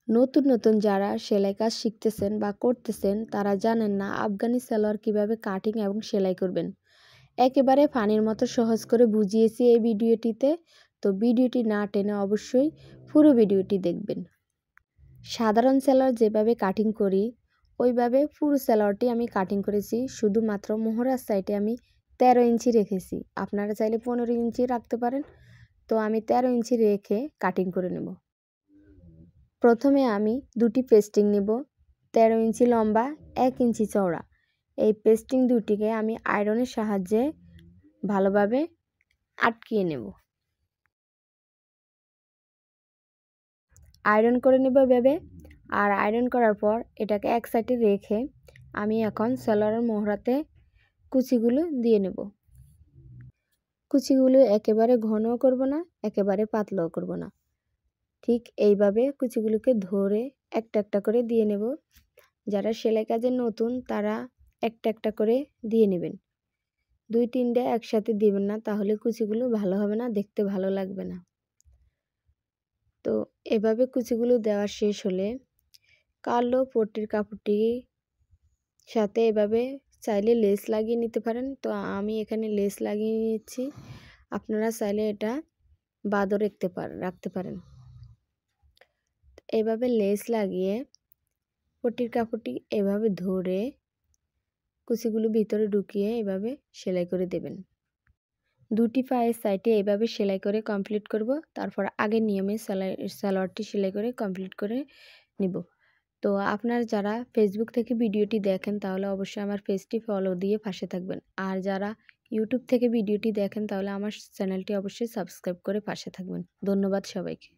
নতুন নতুন যারা সেলাই কাজ শিখতেছেন বা করতেছেন তারা জানেন না আফগানি সালোয়ার কিভাবে কাটিং এবং সেলাই করবেন। একেবারে পানির মতো সহজ করে বুঝিয়েছি এই ভিডিওটিতে। তো ভিডিওটি না টেনে অবশ্যই পুরো ভিডিওটি দেখবেন। সাধারণ সালোয়ার যেভাবে কাটিং করি ওইভাবে পুরো সালোয়ারটি আমি কাটিং করেছি। শুধুমাত্র মোহরার সাইডে আমি 13 ইঞ্চি রেখেছি। আপনারা চাইলে 15 ইঞ্চি রাখতে পারেন। তো আমি 13 ইঞ্চি রেখে কাটিং করে নেব। প্রথমে আমি দুটি পেস্টিং নেব, 13 ইঞ্চি লম্বা 1 ইঞ্চি চওড়া। এই পেস্টিং দুটিকে আমি আয়রনের সাহায্যে ভালোভাবে আটকিয়ে নেব। আয়রন করে নেব এভাবে। আর আয়রন করার পর এটাকে এক সাইডে রেখে আমি এখন সালোয়ারের মোহরাতে কুচিগুলো দিয়ে নেব। কুচিগুলো একেবারে ঘনও করব না, একেবারে পাতলাও করব না। ঠিক এইভাবে কুচিগুলোকে ধরে একটা একটা করে দিয়ে নেব। যারা সেলাই কাজে নতুন তারা একটা একটা করে দিয়ে নেবেন। 2-3টা একসাথে দিবেন না, তাহলে কুচিগুলো ভালো হবে না, দেখতে ভালো লাগবে না। তো এভাবে কুচিগুলো দেওয়া শেষ হলে কালো পট্টির কাপড়টির সাথে এভাবে চাইলে লেস লাগিয়ে নিতে পারেন। তো আমি এখানে লেস লাগিয়ে নিচ্ছি। আপনারা চাইলে এটা বাদও রাখতে পারেন। এভাবে লেস লাগিয়ে পট্টির কাপড়টি এভাবে ধরে কুচিগুলো ভিতরে ঢুকিয়ে এভাবে সেলাই করে দেবেন। দুটি পায়ের সাইডে এভাবে সেলাই করে কমপ্লিট করব। তারপর আগের নিয়মে সালোয়ারটি সেলাই করে কমপ্লিট করে নিব। তো আপনারা যারা ফেসবুক থেকে ভিডিওটি দেখেন তাহলে অবশ্যই আমার পেজটি ফলো দিয়ে পাশে থাকবেন। আর যারা ইউটিউব থেকে ভিডিওটি দেখেন তাহলে আমার চ্যানেলটি অবশ্যই সাবস্ক্রাইব করে পাশে থাকবেন। ধন্যবাদ সবাইকে।